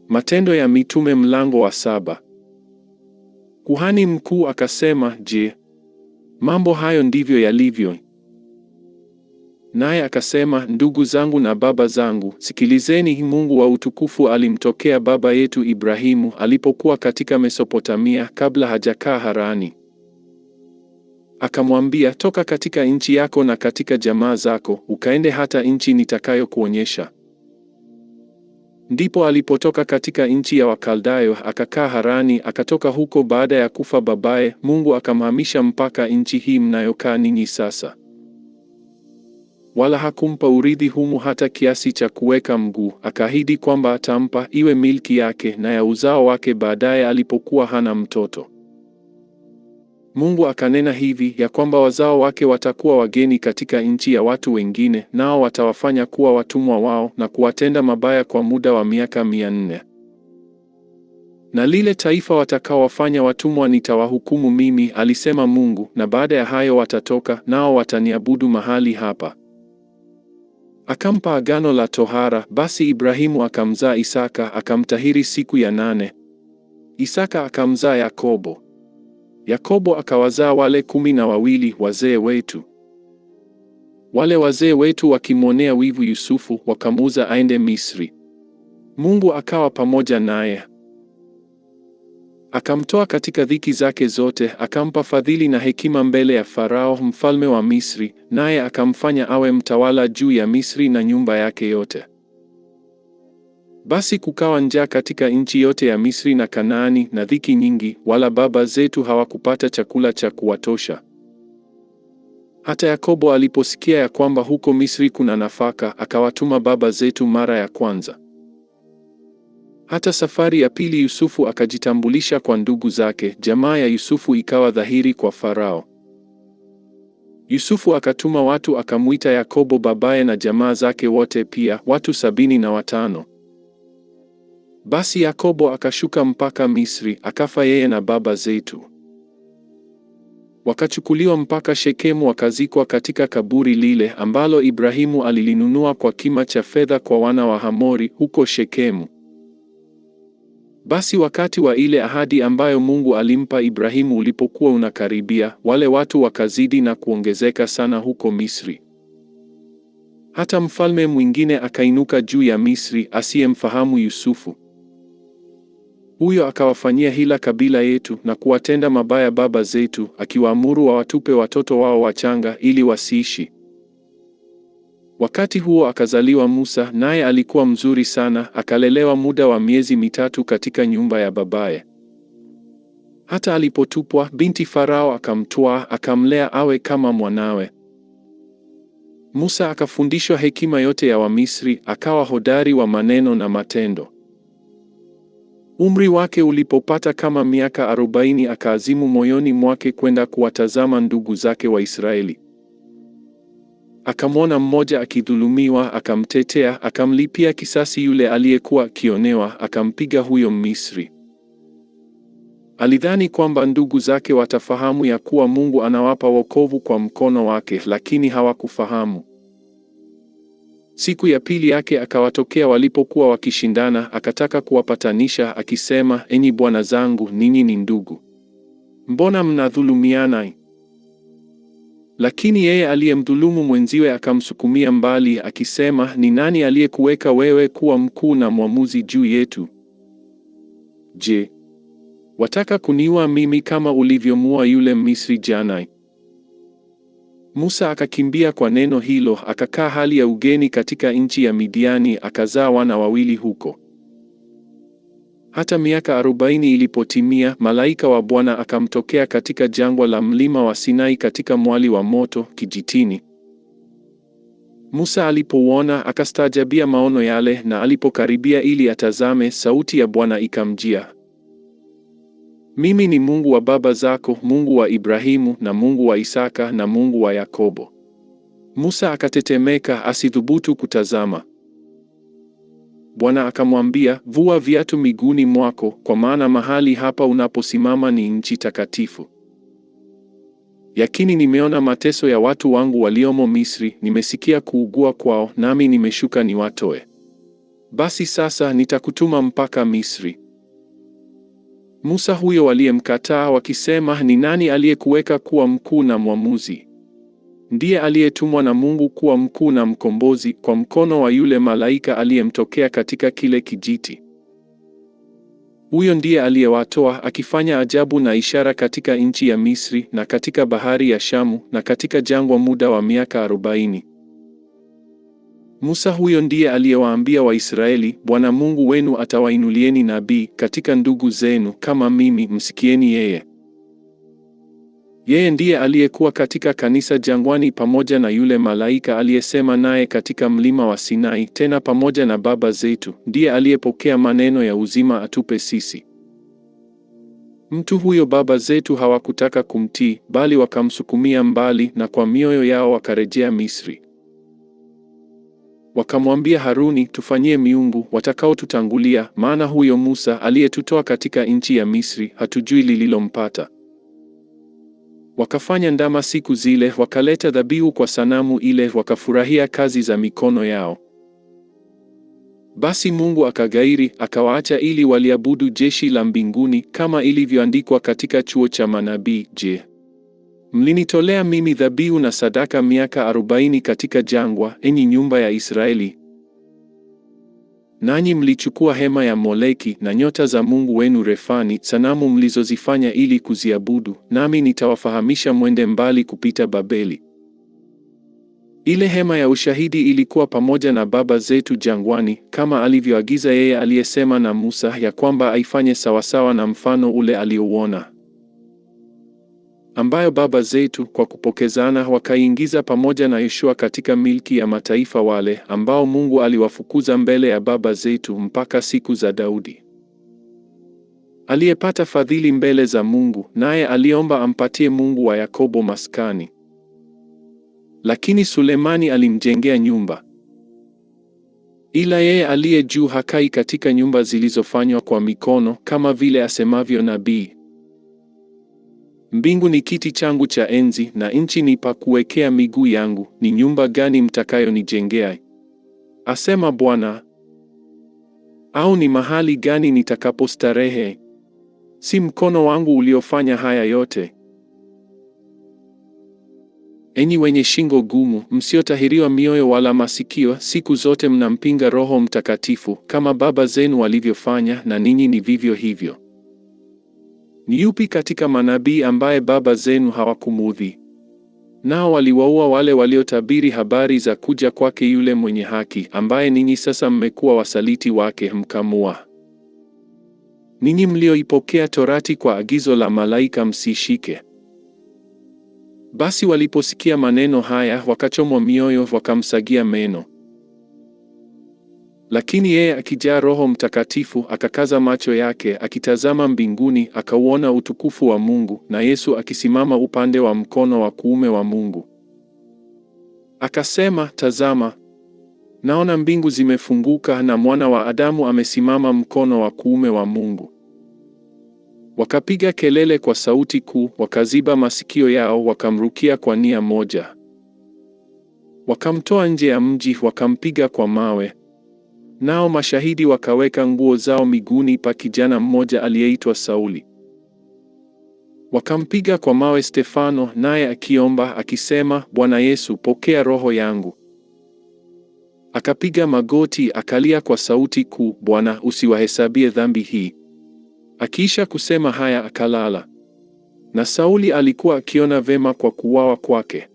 Matendo ya Mitume mlango wa 7. Kuhani mkuu akasema, "Je, mambo hayo ndivyo yalivyo?" Naye akasema, "Ndugu zangu na baba zangu, sikilizeni. Mungu wa utukufu alimtokea baba yetu Ibrahimu alipokuwa katika Mesopotamia kabla hajakaa Harani. Akamwambia, toka katika nchi yako na katika jamaa zako, ukaende hata nchi nitakayokuonyesha." Ndipo alipotoka katika nchi ya Wakaldayo akakaa Harani. Akatoka huko baada ya kufa babaye, Mungu akamhamisha mpaka nchi hii mnayokaa ninyi sasa. Wala hakumpa urithi humu hata kiasi cha kuweka mguu. Akaahidi kwamba atampa iwe milki yake na ya uzao wake baadaye alipokuwa hana mtoto. Mungu akanena hivi ya kwamba wazao wake watakuwa wageni katika nchi ya watu wengine, nao watawafanya kuwa watumwa wao na kuwatenda mabaya kwa muda wa miaka 400. Na lile taifa watakaowafanya watumwa nitawahukumu mimi, alisema Mungu, na baada ya hayo watatoka, nao wataniabudu mahali hapa. Akampa agano la tohara. Basi Ibrahimu akamzaa Isaka, akamtahiri siku ya 8. Isaka akamzaa Yakobo. Yakobo akawazaa wale 12 wazee wetu. Wale wazee wetu wakimwonea wivu Yusufu, wakamuuza aende Misri. Mungu akawa pamoja naye, akamtoa katika dhiki zake zote, akampa fadhili na hekima mbele ya Farao mfalme wa Misri, naye akamfanya awe mtawala juu ya Misri na nyumba yake yote. Basi kukawa njaa katika nchi yote ya Misri na Kanaani na dhiki nyingi, wala baba zetu hawakupata chakula cha kuwatosha. Hata Yakobo aliposikia ya kwamba huko Misri kuna nafaka, akawatuma baba zetu mara ya kwanza. Hata safari ya pili Yusufu akajitambulisha kwa ndugu zake, jamaa ya Yusufu ikawa dhahiri kwa Farao. Yusufu akatuma watu akamwita Yakobo babaye na jamaa zake wote pia, watu 75. Basi Yakobo akashuka mpaka Misri, akafa yeye na baba zetu. Wakachukuliwa mpaka Shekemu, wakazikwa katika kaburi lile ambalo Ibrahimu alilinunua kwa kima cha fedha kwa wana wa Hamori huko Shekemu. Basi wakati wa ile ahadi ambayo Mungu alimpa Ibrahimu ulipokuwa unakaribia, wale watu wakazidi na kuongezeka sana huko Misri. Hata mfalme mwingine akainuka juu ya Misri asiyemfahamu Yusufu. Huyo akawafanyia hila kabila yetu na kuwatenda mabaya baba zetu, akiwaamuru wawatupe watoto wao wachanga ili wasiishi. Wakati huo akazaliwa Musa, naye alikuwa mzuri sana, akalelewa muda wa miezi 3 katika nyumba ya babaye. Hata alipotupwa, binti Farao akamtwaa, akamlea awe kama mwanawe. Musa akafundishwa hekima yote ya Wamisri, akawa hodari wa maneno na matendo. Umri wake ulipopata kama miaka 40, akaazimu moyoni mwake kwenda kuwatazama ndugu zake Waisraeli. Akamwona mmoja akidhulumiwa, akamtetea, akamlipia kisasi yule aliyekuwa akionewa, akampiga huyo Misri. Alidhani kwamba ndugu zake watafahamu ya kuwa Mungu anawapa wokovu kwa mkono wake, lakini hawakufahamu. Siku ya pili yake akawatokea walipokuwa wakishindana, akataka kuwapatanisha akisema, "Enyi bwana zangu, ninyi ni ndugu. Mbona mnadhulumiana?" Lakini yeye aliyemdhulumu mwenziwe akamsukumia mbali akisema, "Ni nani aliyekuweka wewe kuwa mkuu na mwamuzi juu yetu? Je, wataka kuniua mimi kama ulivyomuua yule Misri jana?" Musa akakimbia kwa neno hilo, akakaa hali ya ugeni katika nchi ya Midiani, akazaa wana 2 huko. Hata miaka 40 ilipotimia, malaika wa Bwana akamtokea katika jangwa la mlima wa Sinai katika mwali wa moto kijitini. Musa alipouona akastaajabia maono yale, na alipokaribia ili atazame, sauti ya Bwana ikamjia, "Mimi ni Mungu wa baba zako, Mungu wa Ibrahimu na Mungu wa Isaka na Mungu wa Yakobo." Musa akatetemeka asithubutu kutazama. Bwana akamwambia, "Vua viatu miguuni mwako, kwa maana mahali hapa unaposimama ni nchi takatifu. Yakini nimeona mateso ya watu wangu waliomo Misri, nimesikia kuugua kwao, nami nimeshuka niwatoe." Basi sasa nitakutuma mpaka Misri. Musa huyo waliyemkataa wakisema, ni nani aliyekuweka kuwa mkuu na mwamuzi? Ndiye aliyetumwa na Mungu kuwa mkuu na mkombozi kwa mkono wa yule malaika aliyemtokea katika kile kijiti. Huyo ndiye aliyewatoa akifanya ajabu na ishara katika nchi ya Misri na katika bahari ya Shamu na katika jangwa muda wa miaka 40. Musa huyo ndiye aliyewaambia Waisraeli, Bwana Mungu wenu atawainulieni nabii katika ndugu zenu kama mimi, msikieni yeye. Yeye ndiye aliyekuwa katika kanisa jangwani pamoja na yule malaika aliyesema naye katika mlima wa Sinai, tena pamoja na baba zetu, ndiye aliyepokea maneno ya uzima atupe sisi. Mtu huyo baba zetu hawakutaka kumtii, bali wakamsukumia mbali na kwa mioyo yao wakarejea Misri. Wakamwambia Haruni, tufanyie miungu watakaotutangulia, maana huyo Musa aliyetutoa katika nchi ya Misri hatujui lililompata. Wakafanya ndama siku zile, wakaleta dhabihu kwa sanamu ile, wakafurahia kazi za mikono yao. Basi Mungu akaghairi, akawaacha ili waliabudu jeshi la mbinguni, kama ilivyoandikwa katika chuo cha manabii, Je, mlinitolea mimi dhabihu na sadaka miaka 40 katika jangwa, enyi nyumba ya Israeli? Nanyi mlichukua hema ya Moleki na nyota za mungu wenu Refani, sanamu mlizozifanya ili kuziabudu, nami nitawafahamisha mwende mbali kupita Babeli. Ile hema ya ushahidi ilikuwa pamoja na baba zetu jangwani, kama alivyoagiza yeye aliyesema na Musa, ya kwamba aifanye sawasawa na mfano ule aliouona, ambayo baba zetu kwa kupokezana wakaiingiza pamoja na Yoshua katika milki ya mataifa wale ambao Mungu aliwafukuza mbele ya baba zetu mpaka siku za Daudi, aliyepata fadhili mbele za Mungu, naye aliomba ampatie Mungu wa Yakobo maskani. Lakini Sulemani alimjengea nyumba. Ila yeye aliye juu hakai katika nyumba zilizofanywa kwa mikono, kama vile asemavyo nabii, mbingu ni kiti changu cha enzi na nchi ni pa kuwekea miguu yangu, ni nyumba gani mtakayonijengea? Asema Bwana. Au ni mahali gani nitakapostarehe? Si mkono wangu uliofanya haya yote? Enyi wenye shingo gumu, msiotahiriwa mioyo wala masikio, siku zote mnampinga Roho Mtakatifu, kama baba zenu walivyofanya, na ninyi ni vivyo hivyo. Ni yupi katika manabii ambaye baba zenu hawakumuudhi? Nao waliwaua wale waliotabiri habari za kuja kwake yule mwenye haki, ambaye ninyi sasa mmekuwa wasaliti wake, mkamua. Ninyi mlioipokea Torati kwa agizo la malaika msishike. Basi waliposikia maneno haya, wakachomwa mioyo, wakamsagia meno. Lakini yeye akijaa Roho Mtakatifu akakaza macho yake akitazama mbinguni, akauona utukufu wa Mungu na Yesu akisimama upande wa mkono wa kuume wa Mungu. Akasema, tazama, naona mbingu zimefunguka na Mwana wa Adamu amesimama mkono wa kuume wa Mungu. Wakapiga kelele kwa sauti kuu, wakaziba masikio yao, wakamrukia kwa nia moja. Wakamtoa nje ya mji, wakampiga kwa mawe. Nao mashahidi wakaweka nguo zao miguuni pa kijana mmoja aliyeitwa Sauli. Wakampiga kwa mawe Stefano, naye akiomba akisema, Bwana Yesu, pokea roho yangu. Akapiga magoti akalia kwa sauti kuu, Bwana, usiwahesabie dhambi hii. Akiisha kusema haya akalala. Na Sauli alikuwa akiona vema kwa kuuawa kwake.